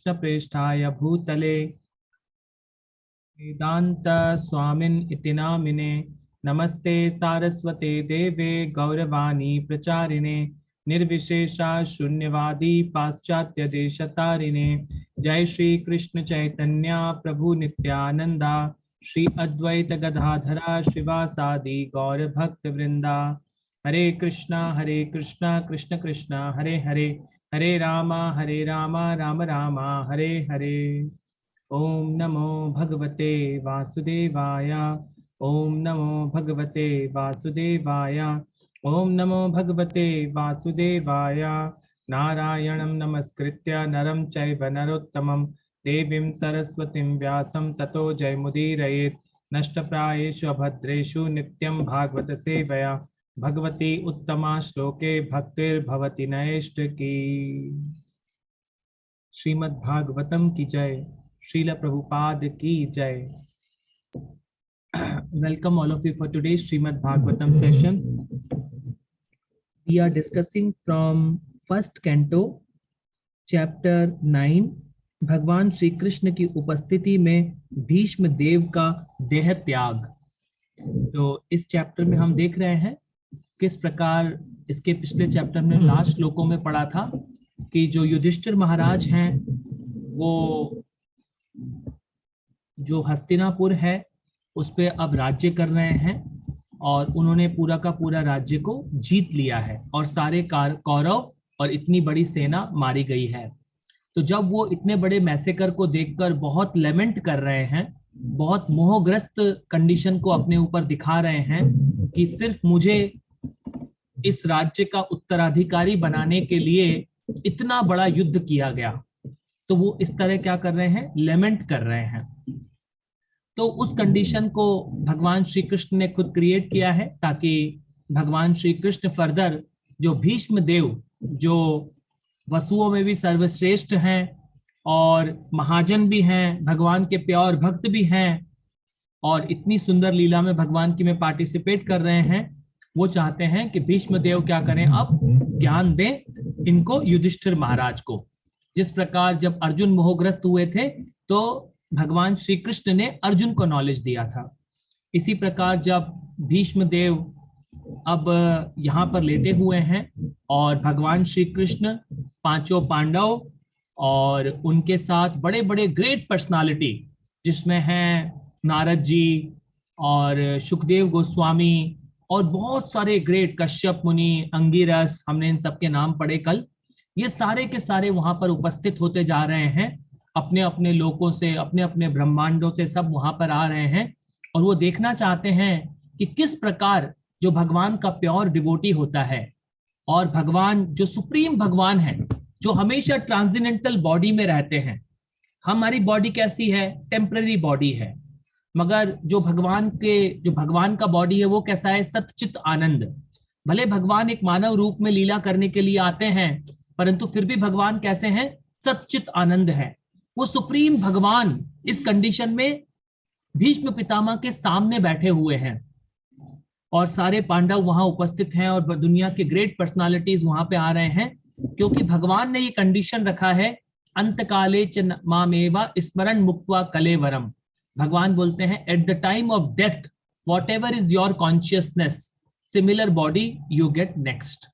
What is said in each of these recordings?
कृष्ण प्रेष्ठाय भूतले वेदांत स्वामिन इति नामिने। नमस्ते सारस्वते देवे गौरवाणी प्रचारिणे निर्विशेषा शून्यवादी पाश्चात्य देशतारिणे। जय श्री कृष्ण चैतन्य प्रभु नित्यानंदा श्री अद्वैत गदाधरा श्रीवासादि गौर भक्त वृंदा। हरे कृष्णा कृष्ण कृष्णा हरे हरे, हरे रामा राम रामा हरे हरे। ओम नमो भगवते वासुदेवाय, ओम नमो भगवते वासुदेवाय, ओम नमो भगवते वासुदेवाय। नारायणं नमस्कृत्य नरं चैव नरोत्तमं देवीं सरस्वतीं व्यासं ततो जयमुदीरयेत्। नष्टप्रायेषु अभद्रेषु नित्यं भागवत सेवया भगवती उत्तमा श्लोके भक्तिर्भवति नैष्ठिकी। श्रीमद् भागवतम की जय, Srila Prabhupada ki jai. Welcome all of you for today's Srimad Bhagavatam session. We are discussing from first canto, chapter 9, भगवान श्री कृष्ण की उपस्थिति में भीष्म देव का देह त्याग। तो इस चैप्टर में हम देख रहे हैं किस प्रकार, इसके पिछले चैप्टर में लास्ट श्लोकों में पढ़ा था कि जो युधिष्ठिर महाराज हैं वो जो हस्तिनापुर है उस पे अब राज्य कर रहे हैं और उन्होंने पूरा का पूरा राज्य को जीत लिया है और सारे कौरव और इतनी बड़ी सेना मारी गई है। तो जब वो इतने बड़े मैसेकर को देखकर बहुत लेमेंट कर रहे हैं, बहुत मोहग्रस्त कंडीशन को अपने ऊपर दिखा रहे हैं कि सिर्फ मुझे इस राज्य का उत्तराधिकारी बनाने के लिए इतना बड़ा युद्ध किया गया, तो वो इस तरह क्या कर रहे हैं, लेमेंट कर रहे हैं। तो उस कंडीशन को भगवान श्री कृष्ण ने खुद क्रिएट किया है ताकि भगवान श्री कृष्ण फर्दर जो भीष्म देव, जो वसुओं में भी सर्वश्रेष्ठ हैं और महाजन भी हैं, भगवान के प्योर भक्त भी हैं और इतनी सुंदर लीला में भगवान की में पार्टिसिपेट कर रहे हैं, वो चाहते हैं कि भीष्म देव क्या करें, अब ज्ञान दें इनको, युधिष्ठिर महाराज को। जिस प्रकार जब अर्जुन मोहग्रस्त हुए थे तो भगवान श्री कृष्ण ने अर्जुन को नॉलेज दिया था, इसी प्रकार जब भीष्म देव अब यहाँ पर लेटे हुए हैं और भगवान श्री कृष्ण, पांचों पांडव और उनके साथ बड़े बड़े ग्रेट पर्सनालिटी जिसमें हैं नारद जी और सुखदेव गोस्वामी और बहुत सारे ग्रेट, कश्यप मुनि, अंगिरस, हमने इन सबके नाम पढ़े कल, ये सारे के सारे वहां पर उपस्थित होते जा रहे हैं, अपने अपने लोकों से, अपने अपने ब्रह्मांडों से सब वहां पर आ रहे हैं और वो देखना चाहते हैं कि किस प्रकार जो भगवान का प्योर डिवोटी होता है और भगवान जो सुप्रीम भगवान है, जो हमेशा ट्रांसेंडेंटल बॉडी में रहते हैं। हमारी बॉडी कैसी है, टेम्पररी बॉडी है, मगर जो भगवान का बॉडी है वो कैसा है, सतचित आनंद। भले भगवान एक मानव रूप में लीला करने के लिए आते हैं परंतु फिर भी भगवान कैसे हैं, सतचित आनंद है। वो सुप्रीम भगवान इस कंडीशन में भीष्म पितामह के सामने बैठे हुए हैं और सारे पांडव वहां उपस्थित हैं और दुनिया के ग्रेट पर्सनालिटीज वहां पे आ रहे हैं, क्योंकि भगवान ने ये कंडीशन रखा है, अंतकाले च मामेवा स्मरण मुक्त्वा कलेवरम। भगवान बोलते हैं at the time of death what ever is your consciousness, similar body you get next.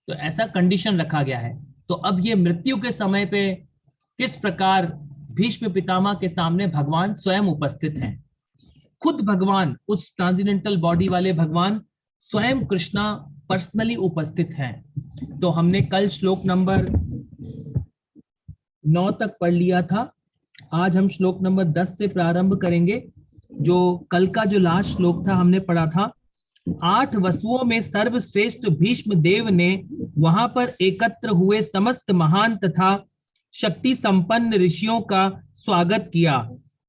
तो ऐसा कंडीशन रखा गया है। तो अब ये मृत्यु के समय पे किस प्रकार भीष्म पितामह के सामने भगवान स्वयं उपस्थित हैं, खुद भगवान, उस ट्रांसेंडेंटल बॉडी वाले भगवान स्वयं कृष्णा पर्सनली उपस्थित हैं। तो हमने कल श्लोक नंबर 9 तक पढ़ लिया था, आज हम श्लोक नंबर 10 से प्रारंभ करेंगे। जो कल का जो लास्ट श्लोक था हमने पढ़ा था, 8 वसुओं में सर्वश्रेष्ठ भीष्म देव ने वहां पर एकत्र हुए समस्त महान तथा शक्ति संपन्न ऋषियों का स्वागत किया,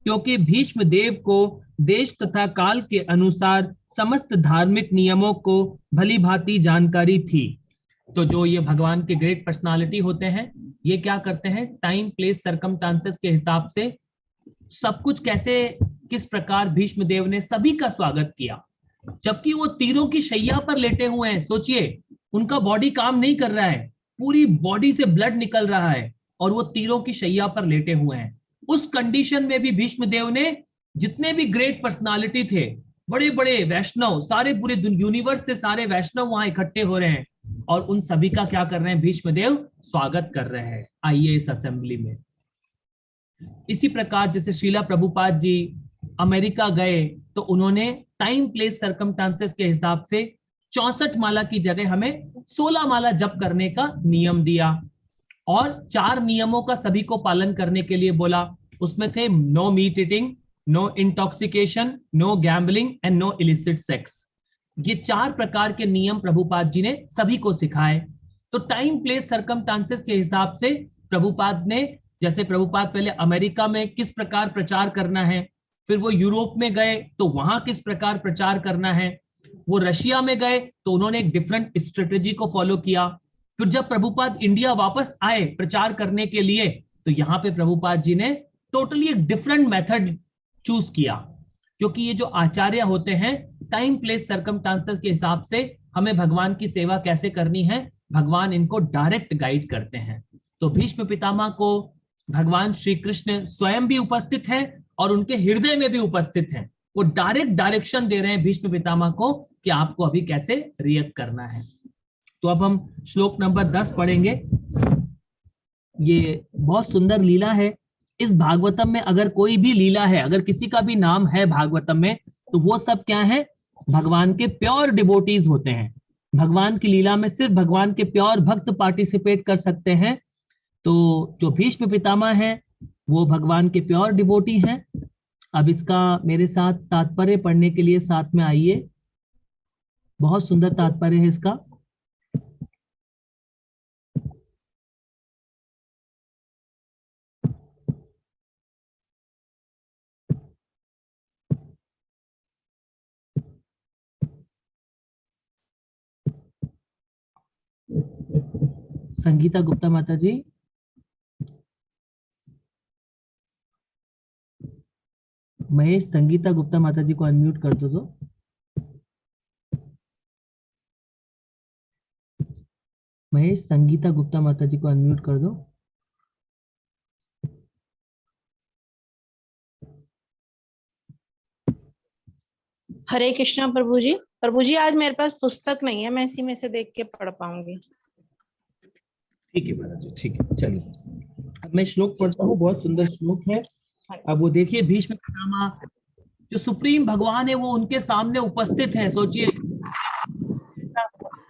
क्योंकि भीष्म देव को देश तथा काल के अनुसार समस्त धार्मिक नियमों को भली भांति जानकारी थी। तो जो ये भगवान के ग्रेट पर्सनालिटी होते हैं, ये क्या करते हैं, टाइम प्लेस सर्कमस्टांसेस के हिसाब से सब कुछ कैसे, किस प्रकार भीष्म देव ने सभी का स्वागत किया, जबकि वो तीरों की शैया पर लेटे हुए हैं। सोचिए, उनका बॉडी काम नहीं कर रहा है, पूरी बॉडी से ब्लड निकल रहा है और वो तीरों की शैया पर लेटे हुए हैं। उस कंडीशन में भी भीष्म देव ने जितने भी ग्रेट पर्सनालिटी थे, बड़े बड़े वैष्णव, सारे पूरे यूनिवर्स से सारे वैष्णव वहां इकट्ठे हो रहे हैं और उन सभी का क्या कर रहे हैं, भीष्म देव स्वागत कर रहे हैं, आइए इस असेंबली में। इसी प्रकार जैसे श्रीला प्रभुपाद जी अमेरिका गए तो उन्होंने टाइम प्लेस सर्कमस्टांसेस के हिसाब से 64 माला की जगह हमें 16 माला जप करने का नियम दिया और 4 नियमों का सभी को पालन करने के लिए बोला। उसमें थे no meat eating, no intoxication, no gambling and no illicit sex. ये 4 प्रकार के नियम प्रभुपाद जी ने सभी को सिखाए। तो टाइम प्लेस सर्कमस्टांसेस के हिसाब से प्रभुपाद ने, जैसे प्रभुपाद पहले अमेरिका में किस प्रकार प्रचार करना है, फिर वो यूरोप में गए तो वहां किस प्रकार प्रचार करना है, वो रशिया में गए तो उन्होंने एक डिफरेंट स्ट्रेटेजी को फॉलो किया। फिर जब प्रभुपाद इंडिया वापस आए प्रचार करने के लिए तो यहाँ पे प्रभुपाद जी ने टोटली एक डिफरेंट मेथड चूज किया, क्योंकि ये जो आचार्य होते हैं टाइम प्लेस सर्कमस्टांसेस के हिसाब से हमें भगवान की सेवा कैसे करनी है, भगवान इनको डायरेक्ट गाइड करते हैं। तो भीष्म पितामह को भगवान श्री कृष्ण स्वयं भी उपस्थित है और उनके हृदय में भी उपस्थित हैं। वो डायरेक्ट डायरेक्शन दे रहे हैं भीष्म पितामह को कि आपको अभी कैसे रिएक्ट करना है। तो अब हम श्लोक नंबर 10 पढ़ेंगे। ये बहुत सुंदर लीला है। इस भागवतम में अगर कोई भी लीला है, अगर किसी का भी नाम है भागवतम में, तो वो सब क्या है, भगवान के प्योर डिवोटीज होते हैं। भगवान की लीला में सिर्फ भगवान के प्योर भक्त पार्टिसिपेट कर सकते हैं। तो जो भीष्म पितामह है वो भगवान के प्योर डिवोटी हैं। अब इसका मेरे साथ तात्पर्य पढ़ने के लिए साथ में आइए। बहुत सुंदर तात्पर्य है इसका। संगीता गुप्ता माता जी, महेश संगीता गुप्ता माता जी को अनम्यूट कर दो। महेश संगीता गुप्ता माता जी को अनम्यूट कर दो। हरे कृष्णा प्रभु जी। प्रभु जी आज मेरे पास पुस्तक नहीं है, मैं इसी में से देख के पढ़ पाऊंगी। ठीक है महाराज जी, ठीक है, चलिए अब मैं श्लोक पढ़ता हूँ। बहुत सुंदर श्लोक है। अब वो देखिए, भीष्म पितामह जो सुप्रीम भगवान है वो उनके सामने उपस्थित है। सोचिए,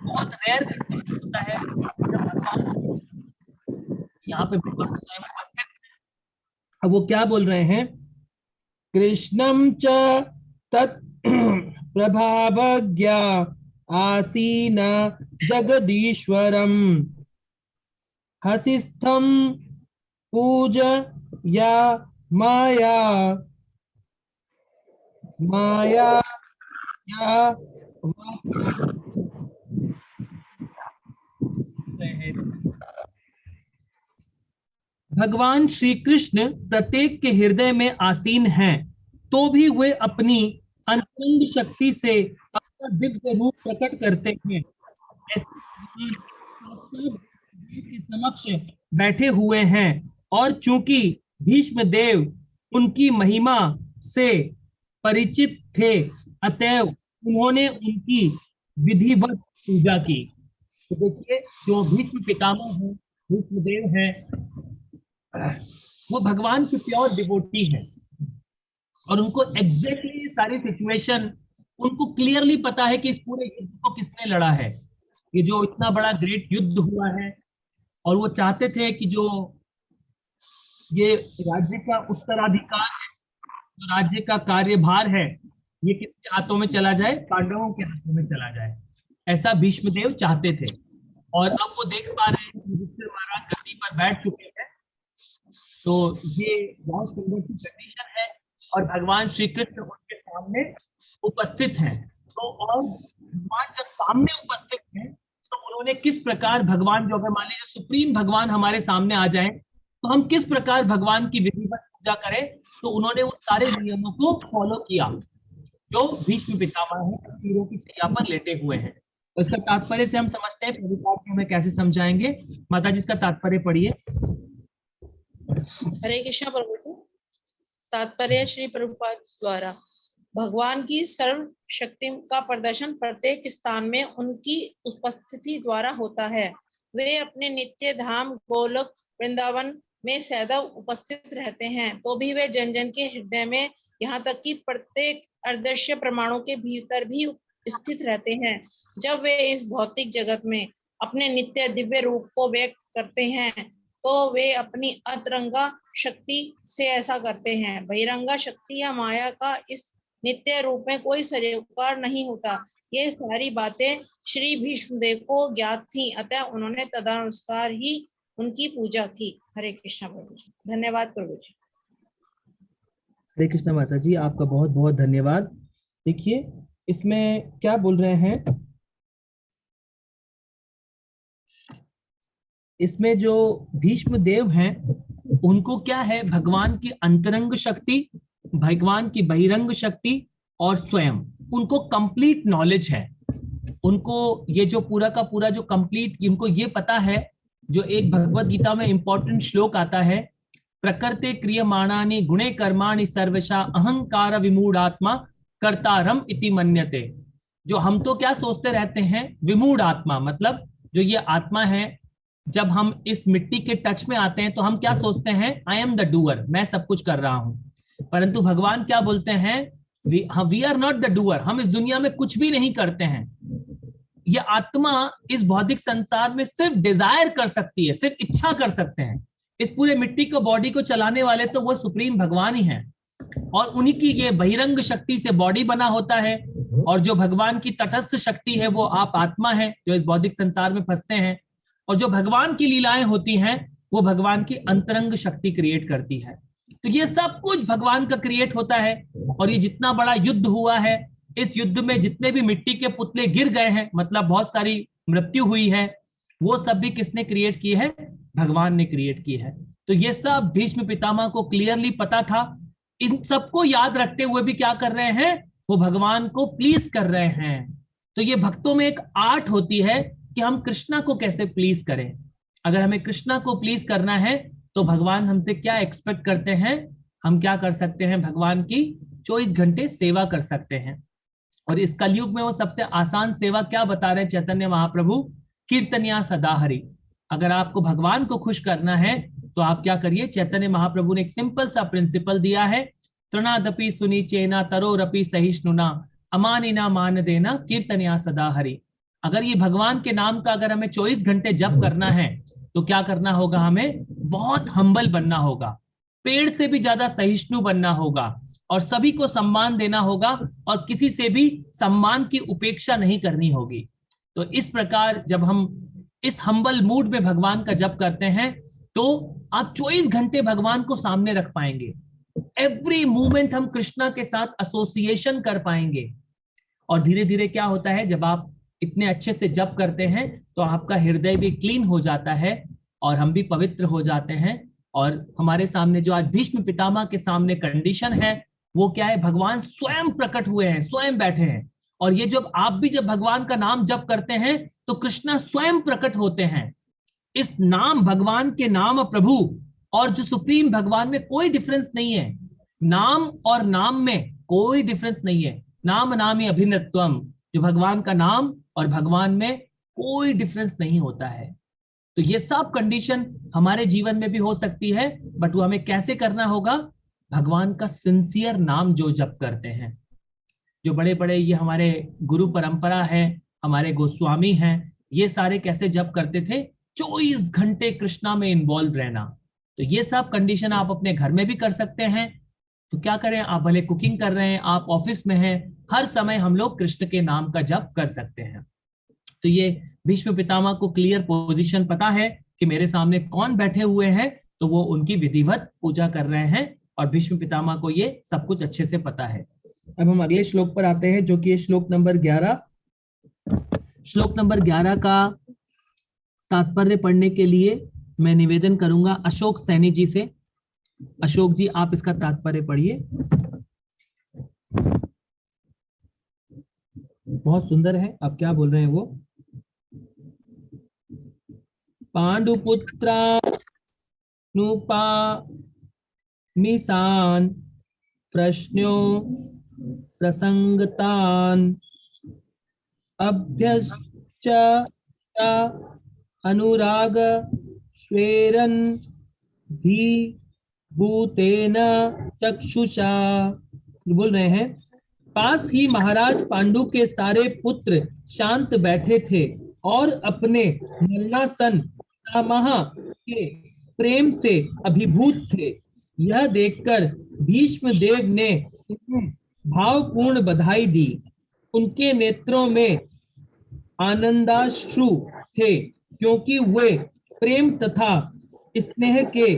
बहुत रेयर कंडीशन होता है जब भगवान यहाँ पे भगवान स्वयं उपस्थित है। अब वो क्या बोल रहे हैं, कृष्णम च तत् प्रभावज्ञा आसीन जगदीश्वरम हसिस्थम पूज या माया माया या भगवान श्री कृष्ण प्रत्येक के हृदय में आसीन हैं, तो भी वे अपनी अंतरंग शक्ति से अपना दिव्य रूप प्रकट करते हैं। ऐसे के समक्ष बैठे हुए हैं और चूंकि भीष्म देव उनकी महिमा से परिचित थे, अतएव उन्होंने उनकी विधिवत पूजा की। तो देखिए, जो भीष्म पितामह है, भीष्म देव है, वो भगवान की प्योर डिवोटी है और उनको एग्जैक्टली सारी सिचुएशन उनको क्लियरली पता है कि इस पूरे युद्ध को किसने लड़ा है। ये जो इतना बड़ा ग्रेट युद्ध हुआ है, और वो चाहते थे कि जो ये राज्य का उत्तराधिकार है, जो राज्य का कार्यभार है, ये किसके हाथों में चला जाए, पांडवों के हाथों में चला जाए। ऐसा भीष्मदेव चाहते थे। और अब वो देख पा रहे हैं कि युधिष्ठिर महाराज गद्दी पर बैठ चुके हैं। तो ये बहुत सुंदर सी कंडीशन है और भगवान श्री कृष्ण उनके सामने उपस्थित हैं। तो और भगवान जब सामने उपस्थित हैं तो उन्होंने किस प्रकार भगवान, जो अगर मान लीजिए सुप्रीम भगवान हमारे सामने आ जाए तो हम किस प्रकार भगवान की विधिवत पूजा करें, तो उन्होंने उन सारे नियमों को फॉलो किया जो भीष्म पितामह है, तीरों की सैया पर लेटे हुए हैं। तो इसका तात्पर्य से हम समझते हैं प्रभुपाद जी हमें कैसे समझाएंगे। माता जी इसका तात्पर्य पढ़िए। हरे कृष्णा प्रभु जी। तात्पर्य श्री प्रभुपाद द्वारा भगवान की सर्व शक्ति का प्रदर्शन प्रत्येक स्थान में उनकी उपस्थिति द्वारा होता है। वे अपने नित्य धाम गोलोक वृंदावन में सदा उपस्थित रहते हैं, तो भी वे जन जन के हृदय में, यहाँ तक कि प्रत्येक अदृश्य प्रमाणों के भीतर भी स्थित रहते हैं। जब वे इस भौतिक जगत में अपने नित्य दिव्य रूप को व्यक्त करते हैं, तो वे अपनी अंतरंगा शक्ति से ऐसा करते हैं। बहिरंगा शक्ति या माया का इस नित्य रूप में कोई सरोकार नहीं होता। ये सारी बातें श्री भीष्मदेव को ज्ञात थी, अतः उन्होंने तदनुसार ही उनकी पूजा की। हरे कृष्णा प्रभु जी। धन्यवाद प्रभु जी। हरे कृष्णा माता जी, आपका बहुत बहुत धन्यवाद। देखिए इसमें क्या बोल रहे हैं, इसमें जो भीष्म देव हैं उनको क्या है, भगवान की अंतरंग शक्ति, भगवान की बहिरंग शक्ति और स्वयं उनको कंप्लीट नॉलेज है। उनको ये जो पूरा का पूरा जो कंप्लीट, उनको ये पता है, जो एक भगवत गीता में इंपॉर्टेंट श्लोक आता है, प्रकृते क्रियमाणानि गुणे कर्माणि सर्वशा अहंकार विमूढ़ात्मा कर्तारम इति मन्यते। जो हम तो क्या सोचते रहते हैं, विमूढ़ आत्मा मतलब जो ये आत्मा है, जब हम इस मिट्टी के टच में आते हैं तो हम क्या सोचते हैं, आई एम द डूअर, मैं सब कुछ कर रहा हूं। परंतु भगवान क्या बोलते हैं, we are not the doer, हम इस दुनिया में कुछ भी नहीं करते हैं। ये आत्मा इस भौतिक संसार में सिर्फ डिजायर कर सकती है, सिर्फ इच्छा कर सकते हैं। इस पूरे मिट्टी को बॉडी को चलाने वाले तो वो सुप्रीम भगवान ही हैं, और उन्हीं की ये बहिरंग शक्ति से बॉडी बना होता है। और जो भगवान की तटस्थ शक्ति है वो आप आत्मा है, जो इस भौतिक संसार में फंसते हैं। और जो भगवान की लीलाएं होती हैं वो भगवान की अंतरंग शक्ति क्रिएट करती है। तो ये सब कुछ भगवान का क्रिएट होता है। और ये जितना बड़ा युद्ध हुआ है, इस युद्ध में जितने भी मिट्टी के पुतले गिर गए हैं, मतलब बहुत सारी मृत्यु हुई है, वो सब भी किसने क्रिएट की है, भगवान ने क्रिएट की है। तो ये सब भीष्म पितामह को क्लियरली पता था। इन सबको याद रखते हुए भी क्या कर रहे हैं, वो भगवान को प्लीज कर रहे हैं। तो ये भक्तों में एक आर्ट होती है कि हम कृष्णा को कैसे प्लीज करें। अगर हमें कृष्णा को प्लीज करना है तो भगवान हमसे क्या एक्सपेक्ट करते हैं, हम क्या कर सकते हैं, भगवान की 24 घंटे सेवा कर सकते हैं। और इस कलयुग में वो सबसे आसान सेवा क्या बता रहे हैं चैतन्य महाप्रभु, कीर्तनिया सदा हरि। अगर आपको भगवान को खुश करना है तो आप क्या करिए, चैतन्य महाप्रभु ने एक सिंपल सा प्रिंसिपल दिया है, तृणादपि सुनी चेना तरोरपि सहिष्णुना अमानिना मान देना कीर्तनिया सदा हरि। अगर ये भगवान के नाम का अगर हमें 24 घंटे जप करना है तो क्या करना होगा, हमें बहुत हम्बल बनना होगा, पेड़ से भी ज्यादा सहिष्णु बनना होगा, और सभी को सम्मान देना होगा, और किसी से भी सम्मान की उपेक्षा नहीं करनी होगी। तो इस प्रकार जब हम इस हम्बल मूड में भगवान का जप करते हैं तो आप 24 घंटे भगवान को सामने रख पाएंगे। एवरी मोमेंट हम कृष्णा के साथ एसोसिएशन कर पाएंगे। और धीरे धीरे क्या होता है, जब आप इतने अच्छे से जप करते हैं तो आपका हृदय भी क्लीन हो जाता है और हम भी पवित्र हो जाते हैं। और हमारे सामने जो आज भीष्म पितामह के सामने कंडीशन है वो क्या है, भगवान स्वयं प्रकट हुए हैं, स्वयं बैठे हैं। और ये जब आप भी जब भगवान का नाम जप करते हैं तो कृष्णा स्वयं प्रकट होते हैं। इस नाम भगवान के नाम प्रभु और जो सुप्रीम भगवान में कोई डिफरेंस नहीं है। नाम और नाम में कोई डिफरेंस नहीं है। नाम नामी अभिन्नत्वम, जो भगवान का नाम और भगवान में कोई डिफरेंस नहीं होता है। तो ये सब कंडीशन हमारे जीवन में भी हो सकती है, बट वो हमें कैसे करना होगा, भगवान का सिंसियर नाम जो जप करते हैं। जो बड़े बड़े ये हमारे गुरु परंपरा है, हमारे गोस्वामी हैं, ये सारे कैसे जप करते थे, 24 घंटे कृष्णा में इन्वॉल्व रहना। तो ये सब कंडीशन आप अपने घर में भी कर सकते हैं। तो क्या करें, आप भले कुकिंग कर रहे हैं, आप ऑफिस में हैं, हर समय हम लोग कृष्ण के नाम का जप कर सकते हैं। तो ये भीष्म पितामह को क्लियर पोजीशन पता है कि मेरे सामने कौन बैठे हुए हैं, तो वो उनकी विधिवत पूजा कर रहे हैं और भीष्म पितामह को ये सब कुछ अच्छे से पता है। अब हम अगले श्लोक पर आते हैं, जो कि श्लोक नंबर 11। श्लोक नंबर 11 का तात्पर्य पढ़ने के लिए मैं निवेदन करूंगा अशोक सैनी जी से। अशोक जी, आप इसका तात्पर्य पढ़िए। बहुत सुंदर है, आप क्या बोल रहे हैं वो। पांडुपुत्रा मिशान प्रश्नों प्रसंगतान अभ्यश्च अनुराग श्वेरन भी भूतेन चक्षुषा। बोल रहे हैं, पास ही महाराज पांडु के सारे पुत्र शांत बैठे थे और अपने मरणासन पितामह के प्रेम से अभिभूत थे। यह देखकर भीष्म देव ने उन्हें भावपूर्ण बधाई दी। उनके नेत्रों में आनंदाश्रु थे, क्योंकि वे प्रेम तथा स्नेह के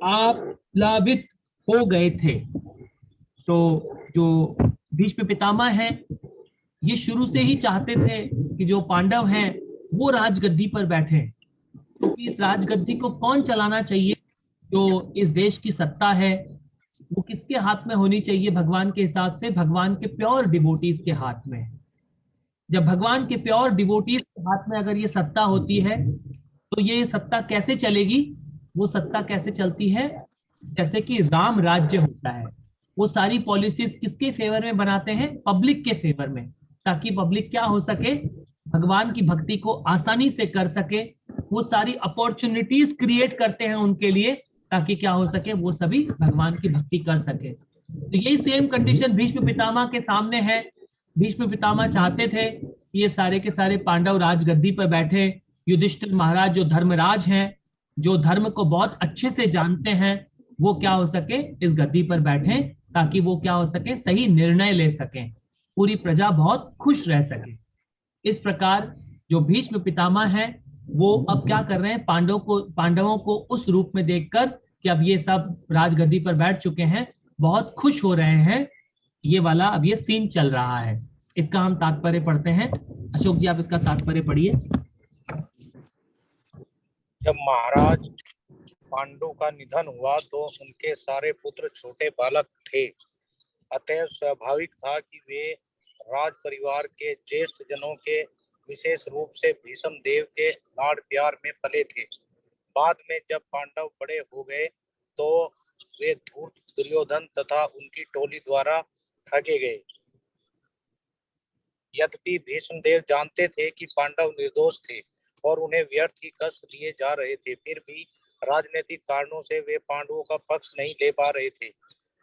आप्लावित हो गए थे। तो जो भीष्म पितामह हैं, ये शुरू से ही चाहते थे कि जो पांडव हैं वो राजगद्दी पर बैठे, क्योंकि इस राजगद्दी को कौन चलाना चाहिए? जो इस देश की सत्ता है वो किसके हाथ में होनी चाहिए? भगवान के हिसाब से भगवान के प्योर डिवोटीज के हाथ में। जब भगवान के प्योर डिवोटीज के हाथ में अगर ये सत्ता होती है तो ये सत्ता कैसे चलेगी? वो सत्ता कैसे चलती है? जैसे कि राम राज्य होता है, वो सारी पॉलिसीज किसके फेवर में बनाते हैं? पब्लिक के फेवर में, ताकि पब्लिक क्या हो सके? भगवान की भक्ति को आसानी से कर सके। वो सारी अपॉर्चुनिटीज क्रिएट करते हैं उनके लिए, ताकि क्या हो सके? वो सभी भगवान की भक्ति कर सके। तो यही सेम कंडीशन भीष्म पितामह के सामने है। भीष्म पितामह चाहते थे कि ये सारे के सारे पांडव राजगद्दी पर बैठे। युधिष्ठिर महाराज जो धर्मराज हैं, जो धर्म को बहुत अच्छे से जानते हैं, वो क्या हो सके? इस गद्दी पर बैठे, ताकि वो क्या हो सके? सही निर्णय ले सकें, पूरी प्रजा बहुत खुश रह सके। इस प्रकार जो भीष्म पितामह हैं वो अब क्या कर रहे हैं? पांडवों को उस रूप में देखकर कि अब ये सब राजगद्दी पर बैठ चुके हैं, बहुत खुश हो रहे हैं। ये वाला अब ये सीन चल रहा है। इसका हम तात्पर्य पढ़ते हैं। अशोक जी, आप इसका तात्पर्य पढ़िए। जब महाराज पांडु का निधन हुआ तो उनके सारे पुत्र छोटे बालक थे, अतः स्वाभाविक था कि वे राज परिवार के ज्येष्ठ जनों के, विशेष रूप से भीष्म देव के लाड प्यार में पले थे। बाद में जब पांडव बड़े हो गए तो वे धूर्त, दुर्योधन तथा उनकी टोली द्वारा ठगे गए। यद्यपि भीष्म देव जानते थे कि पांडव निर्दोष थे और उन्हें व्यर्थ ही कष्ट दिए जा रहे थे, फिर भी राजनीतिक कारणों से वे पांडवों का पक्ष नहीं ले पा रहे थे।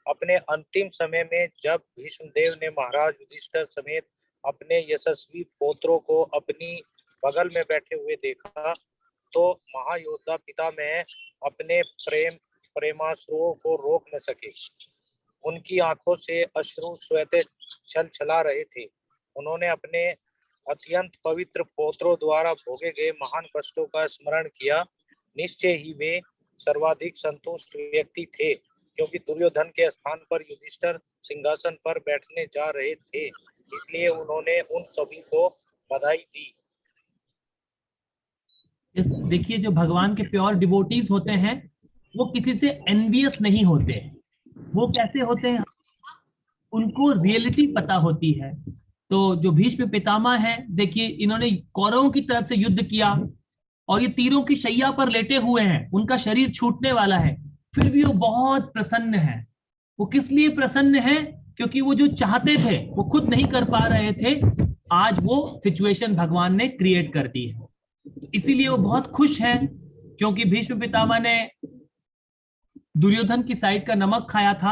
अपने अंतिम समय में जब भीष्मदेव ने महाराज युधिष्ठिर समेत अपने यशस्वी पोत्रों को अपनी बगल में बैठे हुए देखा तो महायोद्धा पितामह अपने प्रेमाश्रुओं को रोक न सके। उनकी आंखों से अश्रु स्वतः छलछला रहे थे। उन्होंने अपने अत्यंत पवित्र पोत्रों द्वारा भोगे गए महान कष्टों का स्मरण किया। निश्चय ही वे सर्वाधिक संतुष्ट व्यक्ति थे, क्योंकि दुर्योधन के स्थान पर युधिष्ठिर सिंहासन पर बैठने जा रहे थे, इसलिए उन्होंने उन सभी को बधाई दी। देखिए, जो भगवान के प्योर डिवोटीज होते हैं वो किसी से एनवियस नहीं होते। वो कैसे होते हैं? उनको रियलिटी पता होती है। तो जो भीष्म पितामह हैं, देखिए इन्होंने कौरवों की तरफ से युद्ध किया और ये तीरों की शैया पर लेटे हुए हैं, उनका शरीर छूटने वाला है, फिर भी वो बहुत प्रसन्न है। वो किस लिए प्रसन्न है? क्योंकि वो जो चाहते थे वो खुद नहीं कर पा रहे थे, आज वो सिचुएशन भगवान ने क्रिएट कर दी है। इसीलिए वो बहुत खुश है, क्योंकि भीष्म पितामह ने दुर्योधन की साइड का नमक खाया था,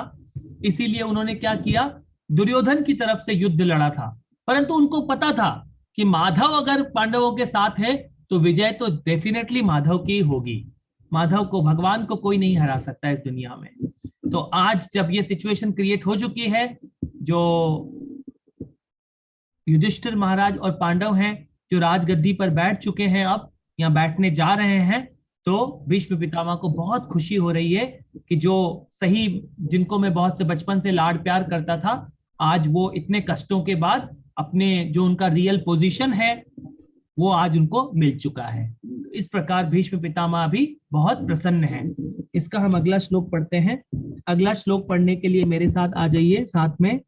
इसीलिए उन्होंने क्या किया? दुर्योधन की तरफ से युद्ध लड़ा था। परंतु उनको पता था कि माधव अगर पांडवों के साथ है तो विजय तो डेफिनेटली माधव की होगी। माधव को, भगवान को कोई नहीं हरा सकता इस दुनिया में। तो आज जब ये सिचुएशन क्रिएट हो चुकी है, जो युधिष्ठिर महाराज और पांडव हैं जो राजगद्दी पर बैठ चुके हैं, अब यहाँ बैठने जा रहे हैं, तो भीष्म पितामह को बहुत खुशी हो रही है कि जो सही, जिनको मैं बहुत से बचपन से लाड प्यार करता था, आज वो इतने कष्टों के बाद अपने जो उनका रियल पोजीशन है वो आज उनको मिल चुका है। इस प्रकार भीष्म पितामह भी बहुत प्रसन्न है। इसका हम अगला श्लोक पढ़ते हैं। अगला श्लोक पढ़ने के लिए मेरे साथ आ जाइए साथ में।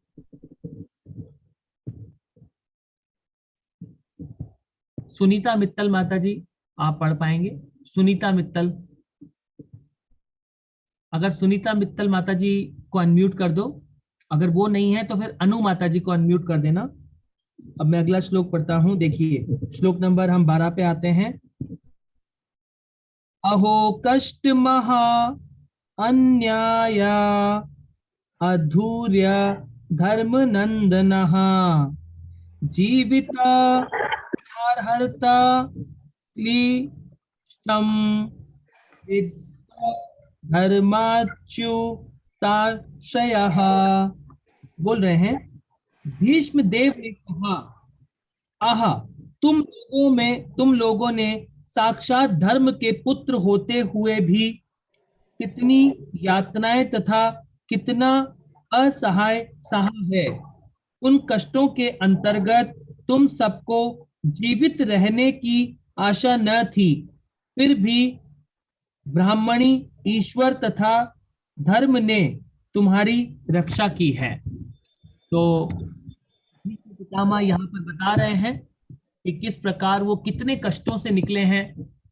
सुनीता मित्तल माता जी, आप पढ़ पाएंगे? सुनीता मित्तल। अगर सुनीता मित्तल माता जी को अनम्यूट कर दो, अगर वो नहीं है तो फिर अनु माता जी को अनम्यूट कर देना। अब मैं अगला श्लोक पढ़ता हूं, देखिए श्लोक नंबर हम 12 पे आते हैं। अहो कष्ट महा अन्याया अधूर्य धर्म नंदनः जीविता हर्ता क्लिष्टम धर्माच्युताशयः। बोल रहे हैं, भीष्म देव ने कहा, आहा, तुम लोगों ने साक्षात धर्म के पुत्र होते हुए भी कितनी यातनाएं तथा कितना असहाय सहा है। उन कष्टों के अंतर्गत तुम सबको जीवित रहने की आशा न थी, फिर भी ब्राह्मणी ईश्वर तथा धर्म ने तुम्हारी रक्षा की है। तो पितामह यहाँ पर बता रहे हैं कि किस प्रकार वो कितने कष्टों से निकले हैं।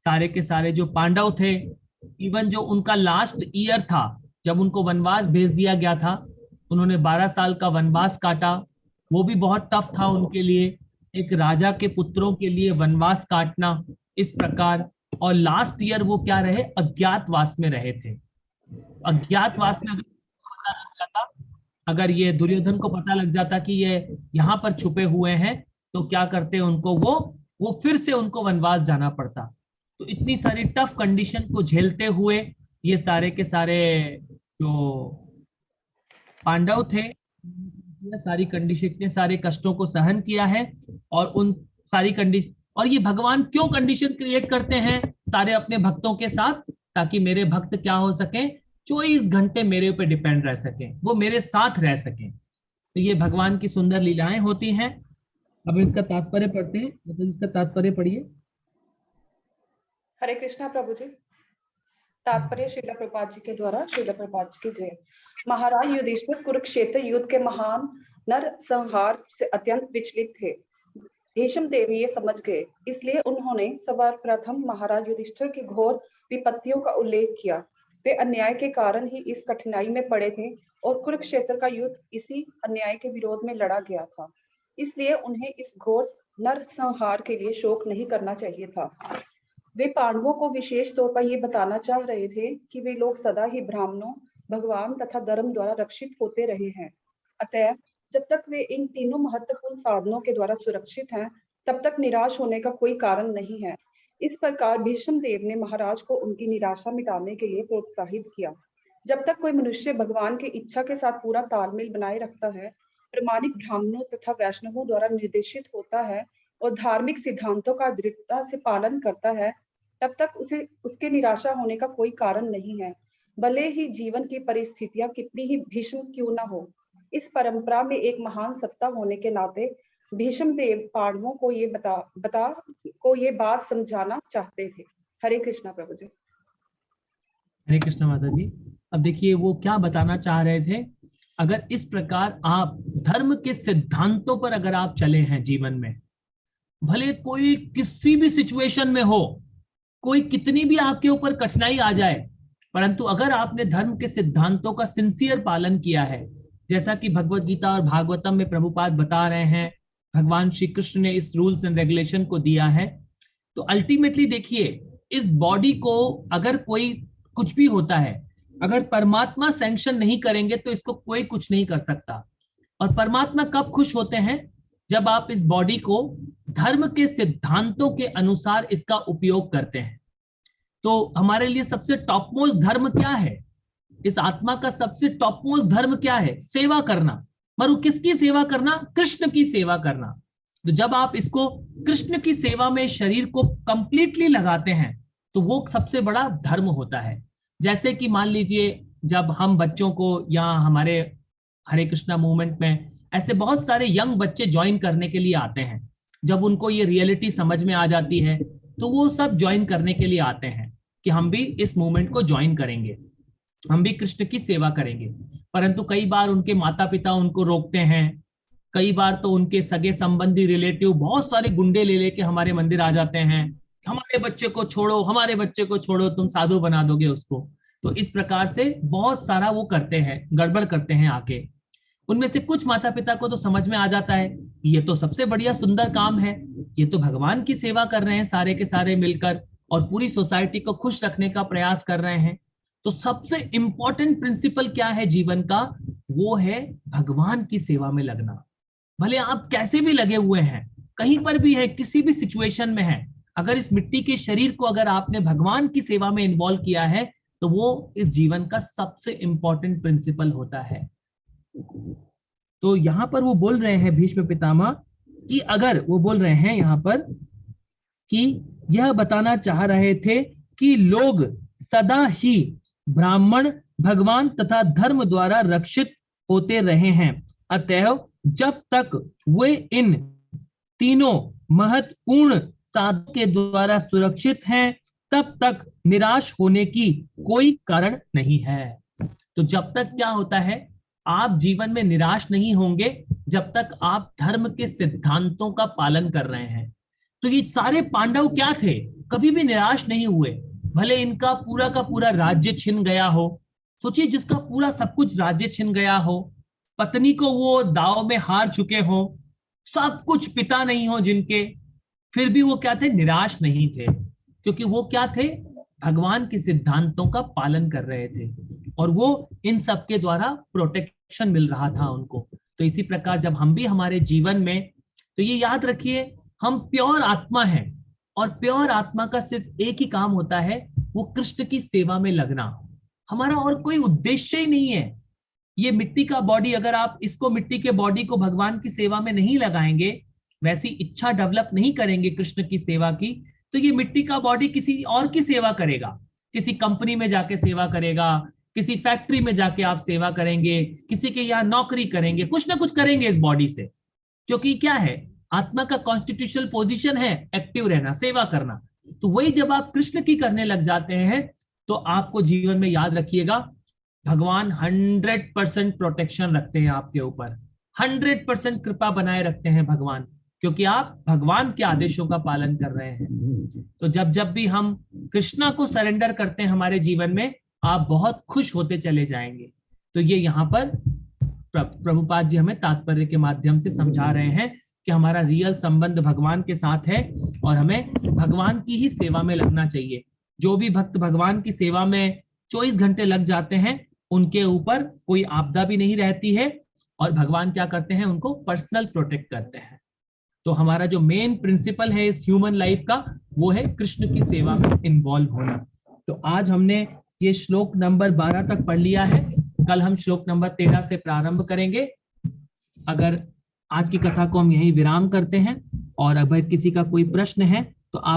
सारे के सारे जो पांडव थे, इवन जो उनका लास्ट ईयर था जब उनको वनवास भेज दिया गया था, उन्होंने 12 साल का वनवास काटा, वो भी बहुत टफ था उनके लिए। एक राजा के पुत्रों के लिए वनवास काटना इस प्रकार, और लास्ट ईयर वो क्या रहे, अज्ञातवास में रहे थे। अज्ञातवास में पता लग जाता, अगर ये दुर्योधन को पता लग जाता कि ये यहाँ पर छुपे हुए हैं, तो क्या करते उनको, वो फिर से उनको वनवास जाना पड़ता। तो इतनी सारी टफ कंडीशन को झेलते हुए ये सारे के सारे जो पांडव थे, सारी कंडीशन, इतने सारे कष्टों को सहन किया है। और उन सारी कंडीशन, और ये भगवान क्यों कंडीशन क्रिएट करते हैं सारे अपने भक्तों के साथ, ताकि मेरे भक्त क्या हो सके, 24 घंटे मेरे ऊपर डिपेंड रह सके, वो मेरे साथ रह सके। तो ये भगवान की सुंदर लीलाएं होती हैं। अब इसका तात्पर्य पढ़ते हैं, मतलब इसका तात्पर्य पढ़िए। हरे कृष्णा प्रभु जी। तात्पर्य श्रील प्रभुपाद जी के द्वारा। श्रील प्रभुपाद जी की जय। महाराज युधिष्ठिर कुरुक्षेत्र युद्ध के महान नर संहार से अत्यंत विचलित थे। भीष्म देव ये समझ गए, इसलिए उन्होंने सर्वप्रथम महाराज युधिष्ठिर की घोर विपत्तियों का उल्लेख किया। वे अन्याय के कारण ही इस कठिनाई में पड़े थे और कुरुक्षेत्र का युद्ध इसी अन्याय के विरोध में लड़ा गया था, इसलिए उन्हें इस घोर नर संहार के लिए शोक नहीं करना चाहिए था। वे पांडवों को विशेष तौर पर ये बताना चाह रहे थे कि वे लोग सदा ही ब्राह्मणों, भगवान तथा धर्म द्वारा रक्षित होते रहे हैं। अतः जब तक वे इन तीनों महत्वपूर्ण साधनों के द्वारा सुरक्षित हैं, तब तक निराश होने का कोई कारण नहीं है। इस प्रकार भीष्म देव ने महाराज को उनकी निराशा मिटाने के लिए प्रोत्साहित किया। जब तक कोई मनुष्य भगवान की इच्छा के साथ पूरा तालमेल बनाए रखता है, प्रमाणिक ब्राह्मणों तथा वैष्णवों द्वारा निर्देशित होता है और धार्मिक सिद्धांतों का दृढ़ता से पालन करता है, तब तक उसे उसके निराशा होने का कोई कारण नहीं है, भले ही जीवन की परिस्थितियां कितनी ही भीषण क्यों ना हो। इस परंपरा में एक महान सत्ता होने के नाते भीष्म देव पांडवों को ये बात समझाना चाहते थे। हरे कृष्णा प्रभु जी। हरे कृष्णा माता जी। अब देखिए वो क्या बताना चाह रहे थे, अगर इस प्रकार आप धर्म के सिद्धांतों पर अगर आप चले हैं जीवन में, भले कोई किसी भी सिचुएशन में हो, कोई कितनी भी आपके ऊपर कठिनाई आ जाए, परंतु अगर आपने धर्म के सिद्धांतों का सिंसियर पालन किया है, जैसा कि भगवत गीता और भागवतम में प्रभुपाद बता रहे हैं, भगवान श्री कृष्ण ने इस रूल्स एंड रेगुलेशन को दिया है, तो अल्टीमेटली देखिए इस बॉडी को अगर कोई कुछ भी होता है, अगर परमात्मा सैंक्शन नहीं करेंगे तो इसको कोई कुछ नहीं कर सकता। और परमात्मा कब खुश होते हैं, जब आप इस बॉडी को धर्म के सिद्धांतों के अनुसार इसका उपयोग करते हैं। तो हमारे लिए सबसे टॉप मोस्ट धर्म क्या है, इस आत्मा का सबसे टॉप मोस्ट धर्म क्या है, सेवा करना। मरु किसकी सेवा करना, कृष्ण की सेवा करना। तो जब आप इसको कृष्ण की सेवा में शरीर को कंप्लीटली लगाते हैं, तो वो सबसे बड़ा धर्म होता है। जैसे कि मान लीजिए जब हम बच्चों को, या हमारे हरे कृष्णा मूवमेंट में ऐसे बहुत सारे यंग बच्चे ज्वाइन करने के लिए आते हैं, जब उनको ये रियलिटी समझ में आ जाती है तो वो सब ज्वाइन करने के लिए आते हैं कि हम भी इस मूवमेंट को ज्वाइन करेंगे, हम भी कृष्ण की सेवा करेंगे। परंतु कई बार उनके माता पिता उनको रोकते हैं, कई बार तो उनके सगे संबंधी रिलेटिव बहुत सारे गुंडे ले लेके हमारे मंदिर आ जाते हैं, हमारे बच्चे को छोड़ो, हमारे बच्चे को छोड़ो, तुम साधु बना दोगे उसको। तो इस प्रकार से बहुत सारा वो करते हैं, गड़बड़ करते हैं आके। उनमें से कुछ माता पिता को तो समझ में आ जाता है ये तो सबसे बढ़िया सुंदर काम है, ये तो भगवान की सेवा कर रहे हैं सारे के सारे मिलकर और पूरी सोसाइटी को खुश रखने का प्रयास कर रहे हैं। तो सबसे इंपॉर्टेंट प्रिंसिपल क्या है जीवन का, वो है भगवान की सेवा में लगना। भले आप कैसे भी लगे हुए हैं, कहीं पर भी है, किसी भी सिचुएशन में है, अगर इस मिट्टी के शरीर को अगर आपने भगवान की सेवा में इन्वॉल्व किया है तो वो इस जीवन का सबसे इंपॉर्टेंट प्रिंसिपल होता है। तो यहां पर वो बोल रहे हैं भीष्म पितामह कि अगर वो बोल रहे हैं यहां पर कि यह बताना चाह रहे थे कि लोग सदा ही ब्राह्मण, भगवान तथा धर्म द्वारा रक्षित होते रहे हैं, अतएव जब तक वे इन तीनों महत्वपूर्ण साधनों के द्वारा सुरक्षित हैं तब तक निराश होने की कोई कारण नहीं है। तो जब तक क्या होता है, आप जीवन में निराश नहीं होंगे जब तक आप धर्म के सिद्धांतों का पालन कर रहे हैं। तो ये सारे पांडव क्या थे, कभी भी निराश नहीं हुए, भले इनका पूरा का पूरा राज्य छिन गया हो। सोचिए जिसका पूरा सब कुछ राज्य छिन गया हो, पत्नी को वो दाव में हार चुके हो, सब कुछ पिता नहीं हो जिनके, फिर भी वो क्या थे, निराश नहीं थे, क्योंकि वो क्या थे, भगवान के सिद्धांतों का पालन कर रहे थे और वो इन सब के द्वारा प्रोटेक्शन मिल रहा था उनको। तो इसी प्रकार जब हम भी हमारे जीवन में, तो ये याद रखिए हम प्योर आत्मा हैं और प्योर आत्मा का सिर्फ एक ही काम होता है, वो कृष्ण की सेवा में लगना। हमारा और कोई उद्देश्य ही नहीं है। ये मिट्टी का बॉडी, अगर आप इसको मिट्टी के बॉडी को भगवान की सेवा में नहीं लगाएंगे, वैसी इच्छा डेवलप नहीं करेंगे कृष्ण की सेवा की, तो ये मिट्टी का बॉडी किसी और की सेवा करेगा, किसी कंपनी में जाके सेवा करेगा, किसी फैक्ट्री में जाके आप सेवा करेंगे, किसी के यहाँ नौकरी करेंगे, कुछ ना कुछ करेंगे इस बॉडी से, क्योंकि क्या है, आत्मा का कॉन्स्टिट्यूशनल पोजीशन है एक्टिव रहना, सेवा करना। तो वही जब आप कृष्ण की करने लग जाते हैं तो आपको जीवन में याद रखिएगा भगवान 100% प्रोटेक्शन रखते हैं आपके ऊपर, 100% कृपा बनाए रखते हैं भगवान, क्योंकि आप भगवान के आदेशों का पालन कर रहे हैं। तो जब जब भी हम कृष्णा को सरेंडर करते हैं हमारे जीवन में, आप बहुत खुश होते चले जाएंगे। तो ये यहाँ पर प्रभुपाद जी हमें तात्पर्य के माध्यम से समझा रहे हैं कि हमारा रियल संबंध भगवान के साथ है और हमें भगवान की ही सेवा में लगना चाहिए। जो भी भक्त भगवान की सेवा में 24 घंटे लग जाते हैं, उनके ऊपर कोई आपदा भी नहीं रहती है और भगवान क्या करते हैं, उनको पर्सनल प्रोटेक्ट करते हैं। तो हमारा जो मेन प्रिंसिपल है इस ह्यूमन लाइफ का, वो है कृष्ण की सेवा में इन्वॉल्व होना। तो आज हमने ये श्लोक नंबर 12 तक पढ़ लिया है, कल हम श्लोक नंबर 13 से प्रारंभ करेंगे। अगर आज की कथा को हम यहीं विराम करते हैं और अगर किसी का कोई प्रश्न है तो आप